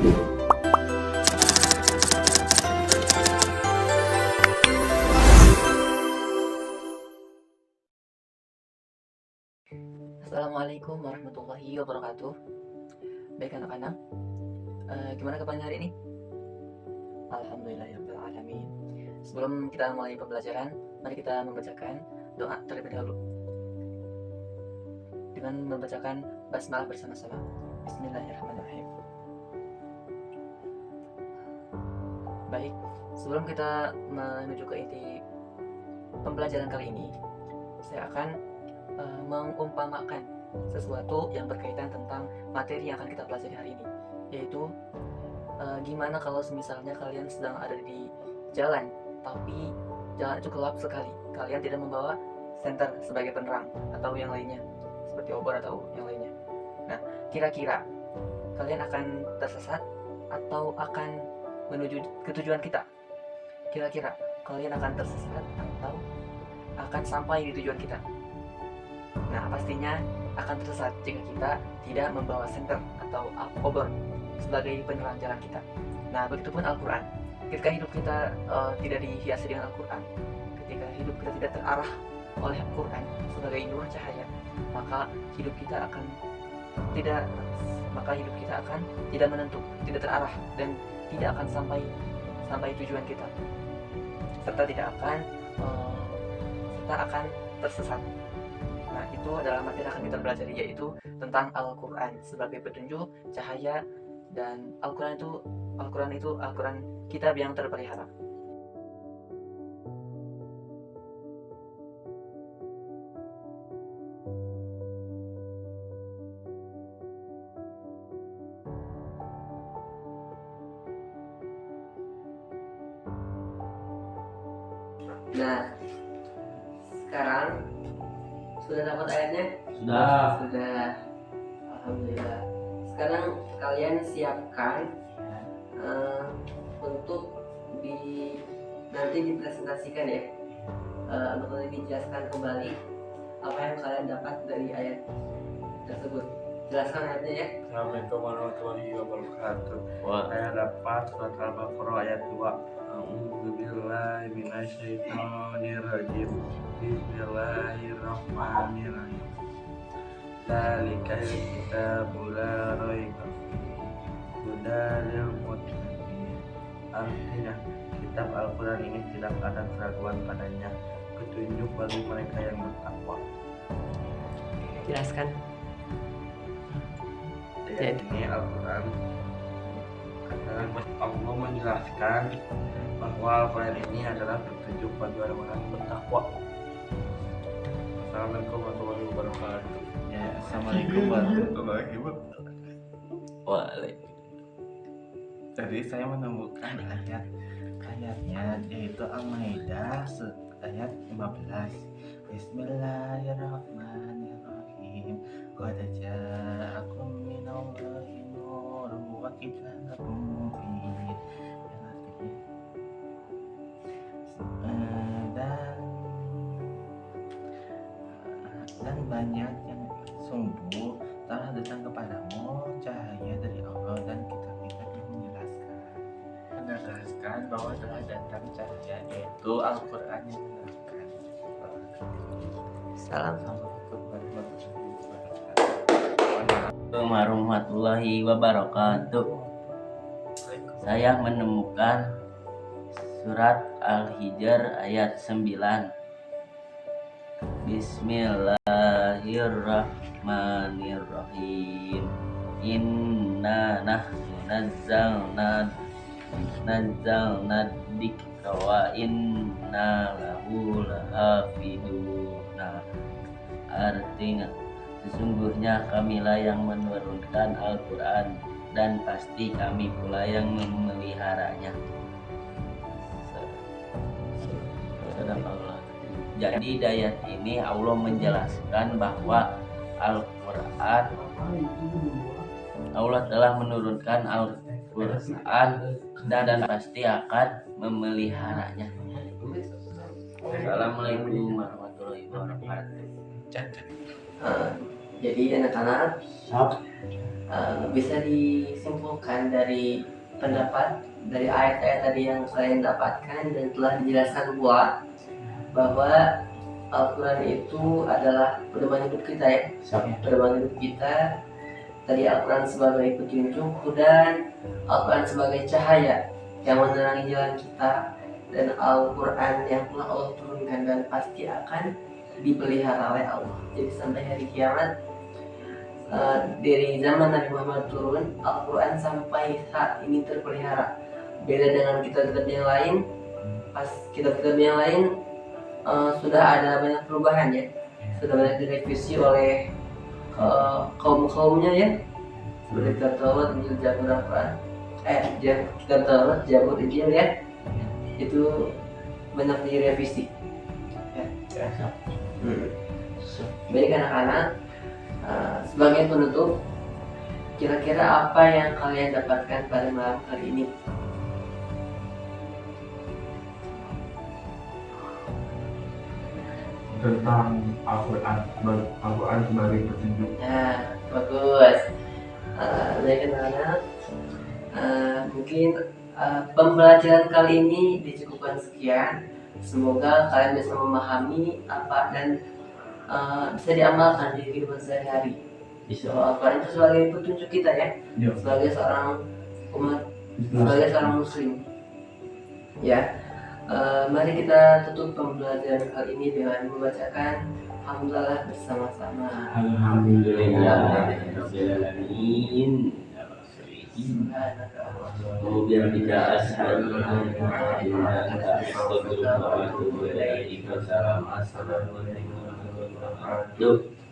Assalamualaikum warahmatullahi wabarakatuh. Baik anak-anak, gimana kabarnya hari ini? Alhamdulillahirrahmanirrahim. Sebelum kita mulai pembelajaran, mari kita membacakan doa terlebih dahulu dengan membacakan basmalah bersama-sama. Bismillahirrahmanirrahim. Baik, sebelum kita menuju ke inti pembelajaran kali ini, saya akan mengumpamakan sesuatu yang berkaitan tentang materi yang akan kita pelajari hari ini, yaitu gimana kalau misalnya kalian sedang ada di jalan, tapi jalan itu gelap sekali, kalian tidak membawa senter sebagai penerang atau yang lainnya seperti obor atau yang lainnya. Nah, kira-kira kalian akan tersesat atau akan menuju ke tujuan kita? Kira-kira kalian akan tersesat atau akan sampai di tujuan kita? Nah, pastinya akan tersesat jika kita tidak membawa senter atau obor sebagai penerang jalan kita. Nah, begitupun Al-Quran. Ketika hidup kita tidak dihiasi dengan Al-Quran, ketika hidup kita tidak terarah oleh Al-Quran sebagai nur cahaya, maka hidup kita akan tidak menentu, tidak terarah, dan tidak akan sampai tujuan kita, serta akan tersesat. Nah, itu adalah materi yang akan kita pelajari, yaitu tentang Al-Quran sebagai petunjuk, cahaya, dan Al-Quran kitab yang terpelihara. Nah, sekarang sudah dapat ayatnya? Sudah. Alhamdulillah. Sekarang kalian siapkan untuk nanti dipresentasikan ya, untuk dijelaskan kembali apa yang kalian dapat dari ayat tersebut. Jelaskan ayatnya ya. Assalamualaikum warahmatullahi wabarakatuh. Saya dapat surat Al-Baqarah ayat 2. A'udzubillahi minasyaitonirrajim. Bismillahirrahmanirrahim. Dzalikal kitabu la raiba fihi hudan lil muttaqin. Artinya, kitab Al-Quran ini tidak ada keraguan padanya, petunjuk bagi mereka yang bertakwa. Jelaskan. Ini Al-Quran adalah Allah menjelaskan bahwa Al-Quran ini adalah petunjuk bagi orang-orang yang bertakwa. Assalamualaikum warahmatullahi wabarakatuh. Ya, assalamualaikum warahmatullahi wabarakatuh. Tadi saya menemukan ayatnya, yaitu Al-Maidah ayat 15. Bismillahirrahmanirrahim. Qad ja'akum minallahi nurun wa kitabun mubin. Dan banyak yang sungguh telah datang kepadamu cahaya dari Allah dan kitab-kitab yang menjelaskan bahwa telah datang cahaya, yaitu Al-Quran yang menjelaskan. Salam. Assalamualaikum warahmatullahi wabarakatuh. Saya menemukan surat Al-Hijr ayat 9. Bismillahirrahmanirrahim. Inna nahnu nazzalna dzikra wa inna lahu lahafiduna. Artinya, sesungguhnya kamilah yang menurunkan Al-Quran dan pasti kami pula yang memeliharanya. Jadi di ayat ini Allah menjelaskan bahwa Al-Quran, Allah telah menurunkan Al-Quran dan pasti akan memeliharanya. Assalamualaikum warahmatullahi wabarakatuh. Jadi anak-anak, bisa disimpulkan dari pendapat dari ayat-ayat tadi yang kalian dapatkan dan telah dijelaskan pula bahwa Al-Quran itu adalah pedoman hidup kita ya, pedoman hidup kita. Tadi Al-Quran sebagai petunjuk, dan Al-Quran sebagai cahaya yang menerangi jalan kita, dan Al-Quran yang telah Allah turunkan dan pasti akan dipelihara oleh Allah. Jadi sampai hari kiamat, dari zaman Nabi Muhammad turun, Al-Quran sampai saat ini terpelihara. Beda dengan kitab-kitab yang lain, pas kitab-kitab yang lain sudah ada banyak perubahan ya, sudah banyak direvisi oleh kaum-kaumnya ya, seperti kitab Taurat, Injil, Zabur, Al-Quran, kitab Taurat, Zabur, Injil ya, itu banyak direvisi ya. Baik anak-anak, sebagai penutup, kira-kira apa yang kalian dapatkan pada malam hari ini? Tentang Al-Quran sebagai petunjuk. Nah, bagus. Baik anak-anak, mungkin pembelajaran kali ini dicukupkan sekian. Semoga kalian bisa memahami apa dan bisa diamalkan di kehidupan sehari-hari. Al-Quran itu sebagai petunjuk kita ya, sebagai seorang umat, sebagai seorang muslim ya. Mari kita tutup pembelajaran kali ini dengan membacakan Alhamdulillah bersama-sama. Alhamdulillahirrahmanirrahim. Kemudian tidak asyhadu an la ilaha illa anta astaghfiruka wa atubu ilaik. Wassalamualaikum warahmatullahi wabarakatuh.